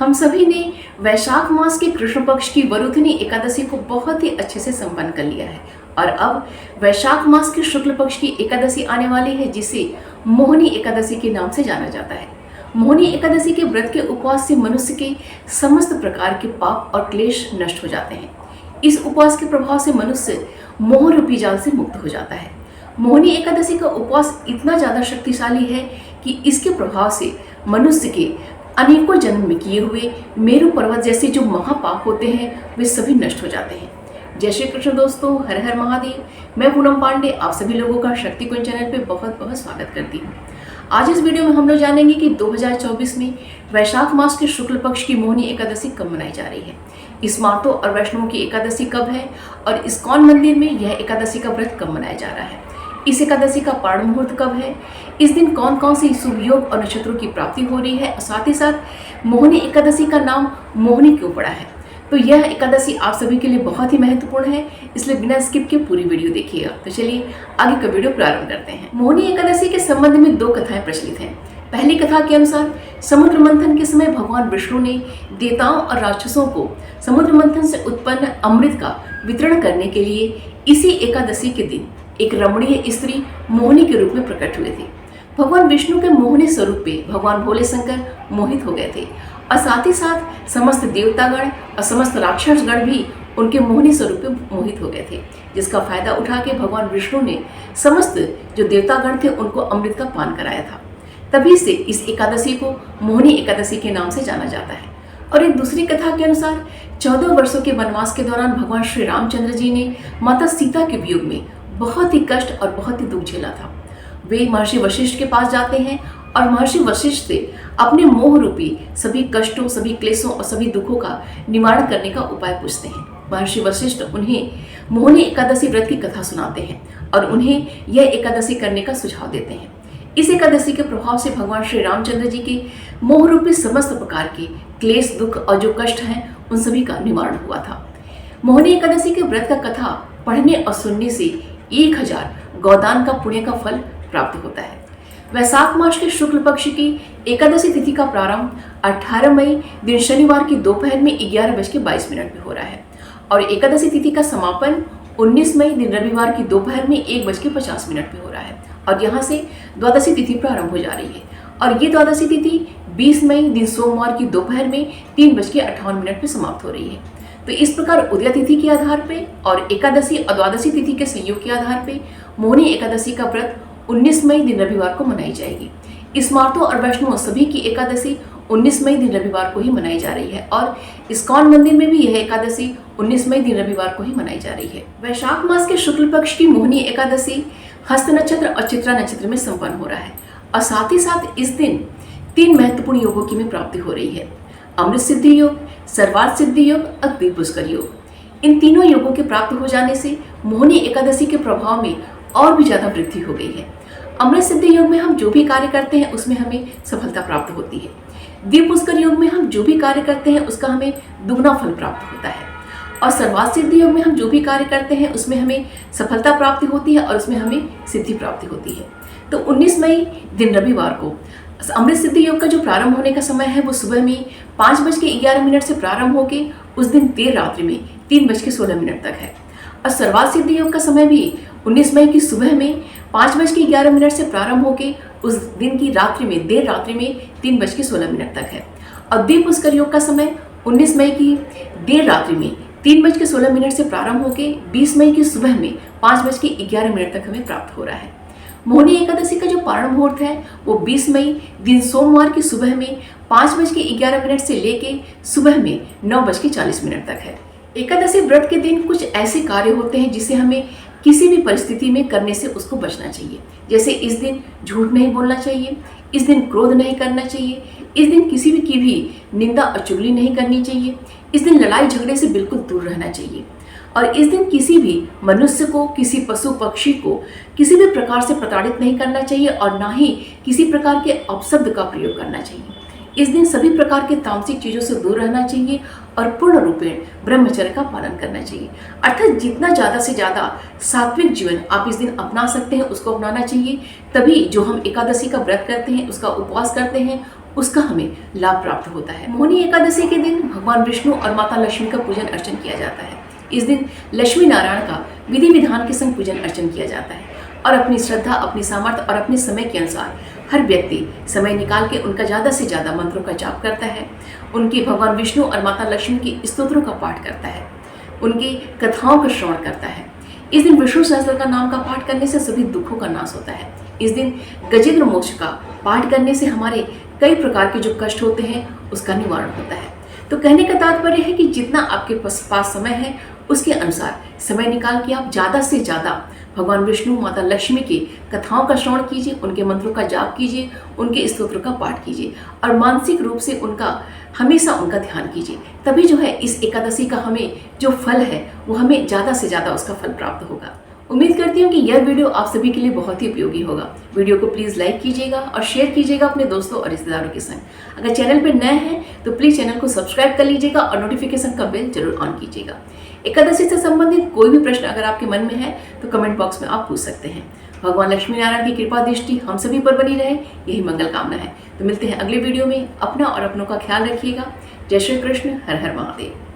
हम सभी ने वैशाख मास के कृष्ण पक्ष की वरुथिनी एकादशी को बहुत ही अच्छे से संपन्न कर लिया है और अब वैशाख मास के शुक्ल पक्ष की एकादशी आने वाली है, जिसे मोहिनी एकादशी के नाम से जाना जाता है। मोहिनी एकादशी के व्रत के उपवास से मनुष्य के समस्त प्रकार के पाप और क्लेश नष्ट हो जाते हैं। इस उपवास के प्रभाव से मनुष्य मोह रूपी जाल से मुक्त हो जाता है। मोहिनी एकादशी का उपवास इतना ज्यादा शक्तिशाली है कि इसके प्रभाव से मनुष्य के अनेकों जन्म में किए हुए मेरु पर्वत जैसे जो महापाप होते हैं वे सभी नष्ट हो जाते हैं। जय श्री कृष्ण दोस्तों, हर हर महादेव। मैं पूनम पांडे आप सभी लोगों का शक्ति कुंज चैनल पे बहुत बहुत स्वागत करती हूँ। आज इस वीडियो में हम लोग जानेंगे कि 2024 में वैशाख मास के शुक्ल पक्ष की मोहिनी एकादशी कब मनाई जा रही है, स्मार्तों और वैष्णवों की एकादशी कब है और इस्कॉन मंदिर में यह एकादशी का व्रत कब मनाया जा रहा है, इस एकादशी का पारण मुहूर्त कब है, इस दिन कौन कौन सी शुभ योग और नक्षत्रों की प्राप्ति हो रही है और साथ ही साथ मोहिनी एकादशी का नाम मोहिनी क्यों पड़ा है। तो यह एकादशी आप सभी के लिए बहुत ही महत्वपूर्ण है, इसलिए बिना स्किप के पूरी वीडियो देखिएगा। तो चलिए आगे का वीडियो प्रारंभ करते हैं। मोहिनी एकादशी के संबंध में दो कथाएं प्रचलित हैं। पहली कथा के अनुसार समुद्र मंथन के समय भगवान विष्णु ने देवताओं और राक्षसों को समुद्र मंथन से उत्पन्न अमृत का वितरण करने के लिए इसी एकादशी के दिन एक रमणीय स्त्री मोहिनी के रूप में प्रकट हुए थे। भगवान विष्णु के मोहिनी स्वरूप पे भगवान भोले शंकर मोहित हो गए थे और साथ ही साथ समस्त देवतागण और समस्त राक्षसगण भी उनके मोहिनी स्वरूप पे मोहित हो गए थे, जिसका फायदा उठा के भगवान विष्णु ने समस्त जो देवतागण थे उनको अमृत का पान कराया था। तभी से इस एकादशी को मोहिनी एकादशी के नाम से जाना जाता है। और एक दूसरी कथा के अनुसार 14 वर्षों के वनवास के दौरान भगवान श्री रामचंद्र जी ने माता सीता के वियोग में बहुत ही कष्ट और बहुत ही दुख झेला था। वे महर्षि वशिष्ठ के पास जाते हैं और महर्षि वशिष्ठ से अपने मोह रूपी सभी कष्टों, सभी क्लेशों और सभी दुखों का निवारण करने का उपाय पूछते हैं। महर्षि वशिष्ठ उन्हें मोहिनी एकादशी व्रत की कथा सुनाते हैं और उन्हें यह एकादशी करने का सुझाव देते हैं। इस एकादशी के प्रभाव से भगवान श्री रामचंद्र जी के मोह रूपी समस्त प्रकार के क्लेश, दुख और जो कष्ट हैं उन सभी का निवारण हुआ था। मोहिनी एकादशी के व्रत का कथा पढ़ने और सुनने से 1000 गौदान का पुण्य का फल प्राप्त होता है। वैशाख मास के शुक्ल पक्ष की एकादशी तिथि का प्रारंभ 18 मई दिन शनिवार की दोपहर में 11:22 में हो रहा है और एकादशी तिथि का समापन 19 मई दिन रविवार की दोपहर में 1:50 पे हो रहा है और यहाँ से द्वादशी तिथि प्रारंभ हो जा रही है और ये द्वादशी तिथि 20 मई दिन सोमवार की दोपहर में 3:58 पे समाप्त हो रही है। तो इस प्रकार उदय तिथि के आधार पे और एकादशी और द्वादशी तिथि के संयोग के आधार पे मोहिनी एकादशी का व्रत 19 मई दिन रविवार को मनाई जाएगी। स्मार्तों और वैष्णवों सभी की एकादशी 19 मई दिन रविवार को ही मनाई जा रही है और इस्कॉन मंदिर में भी यह एकादशी 19 मई दिन रविवार को ही मनाई जा रही है। वैशाख मास के शुक्ल पक्ष की मोहिनी एकादशी हस्त नक्षत्र और चित्रा नक्षत्र में संपन्न हो रहा है और साथ ही साथ इस दिन 3 महत्वपूर्ण योगों की में प्राप्ति हो रही है। अमृत सिद्धि योग, सर्वार्थ सिद्धि योग और द्वीप पुष्कर योग। इन तीनों योगों के प्राप्त हो जाने से मोहिनी एकादशी के प्रभाव में और भी ज्यादा वृद्धि हो गई है। अमृत सिद्धि योग में हम जो भी कार्य करते हैं उसमें हमें सफलता प्राप्त होती है। द्वीप पुष्कर योग में हम जो भी कार्य करते हैं उसका हमें दुगना फल प्राप्त होता है और सर्वार्थ सिद्धि योग में हम जो भी कार्य करते हैं उसमें हमें सफलता प्राप्ति होती है और उसमें हमें सिद्धि प्राप्ति होती है। तो 19 मई दिन रविवार को अमृत सिद्धि योग का जो प्रारंभ होने का समय है वो सुबह में 5:11 से प्रारंभ होकर उस दिन देर रात्रि में 3:16 तक है और सर्वार्थ सिद्धि योग का समय भी 19 मई की सुबह में 5:11 से प्रारंभ होकर उस दिन की रात्रि में देर रात्रि में 3:16 तक है और द्वीप पुष्कर योग का समय 19 मई की देर रात्रि में 3:16 से प्रारंभ होकर 20 मई की सुबह में 5:11 तक हमें प्राप्त हो रहा है। मोहिनी एकादशी का जो पारण मुहूर्त है वो 20 मई दिन सोमवार की सुबह में 5:11 से लेके सुबह में 9:40 तक है। एकादशी व्रत के दिन कुछ ऐसे कार्य होते हैं जिसे हमें किसी भी परिस्थिति में करने से उसको बचना चाहिए। जैसे इस दिन झूठ नहीं बोलना चाहिए, इस दिन क्रोध नहीं करना चाहिए, इस दिन किसी भी की भी निंदा और चुगली नहीं करनी चाहिए, इस दिन लड़ाई झगड़े से बिल्कुल दूर रहना चाहिए और इस दिन किसी भी मनुष्य को, किसी पशु पक्षी को किसी भी प्रकार से प्रताड़ित नहीं करना चाहिए और ना ही किसी प्रकार के अपशब्द का प्रयोग करना चाहिए। इस दिन सभी प्रकार के तामसिक चीज़ों से दूर रहना चाहिए और पूर्ण रूपेण ब्रह्मचर्य का पालन करना चाहिए। अर्थात जितना ज़्यादा से ज़्यादा सात्विक जीवन आप इस दिन अपना सकते हैं उसको अपनाना चाहिए। तभी जो हम एकादशी का व्रत करते हैं, उसका उपवास करते हैं, उसका हमें लाभ प्राप्त होता है। मोहिनी एकादशी के दिन भगवान विष्णु और माता लक्ष्मी का पूजन अर्चन किया जाता है। इस दिन लक्ष्मी नारायण का विधि विधान के संग पूजन अर्चन किया जाता है और अपनी श्रद्धा, अपनी सामर्थ्य और अपने समय के अनुसार हर व्यक्ति समय निकाल के उनका ज़्यादा से ज़्यादा मंत्रों का जाप करता है, उनके भगवान विष्णु और माता लक्ष्मी के स्तोत्रों का पाठ करता है, उनकी कथाओं का श्रवण करता है। इस दिन विष्णु सहस्त्र का नाम का पाठ करने से सभी दुखों का नाश होता है। इस दिन गजेंद्र मोक्ष का पाठ करने से हमारे कई प्रकार के जो कष्ट होते हैं उसका निवारण होता है। तो कहने का तात्पर्य है कि जितना आपके पास समय है उसके अनुसार समय निकाल के आप ज़्यादा से ज़्यादा भगवान विष्णु, माता लक्ष्मी की कथाओं का श्रवण कीजिए, उनके मंत्रों का जाप कीजिए, उनके स्तोत्र का पाठ कीजिए और मानसिक रूप से हमेशा उनका ध्यान कीजिए। तभी जो है इस एकादशी का हमें जो फल है वो हमें ज़्यादा से ज़्यादा उसका फल प्राप्त होगा। उम्मीद करती हूँ कि यह वीडियो आप सभी के लिए बहुत ही उपयोगी होगा। वीडियो को प्लीज़ लाइक कीजिएगा और शेयर कीजिएगा अपने दोस्तों और रिश्तेदारों के संग। अगर चैनल पर नए हैं तो प्लीज़ चैनल को सब्सक्राइब कर लीजिएगा और नोटिफिकेशन का बेल जरूर ऑन कीजिएगा। एकादशी से संबंधित कोई भी प्रश्न अगर आपके मन में है तो कमेंट बॉक्स में आप पूछ सकते हैं। भगवान लक्ष्मी नारायण की कृपा दृष्टि हम सभी पर बनी रहे, यही मंगल कामना है। तो मिलते हैं अगले वीडियो में। अपना और अपनों का ख्याल रखिएगा। जय श्री कृष्ण। हर हर महादेव।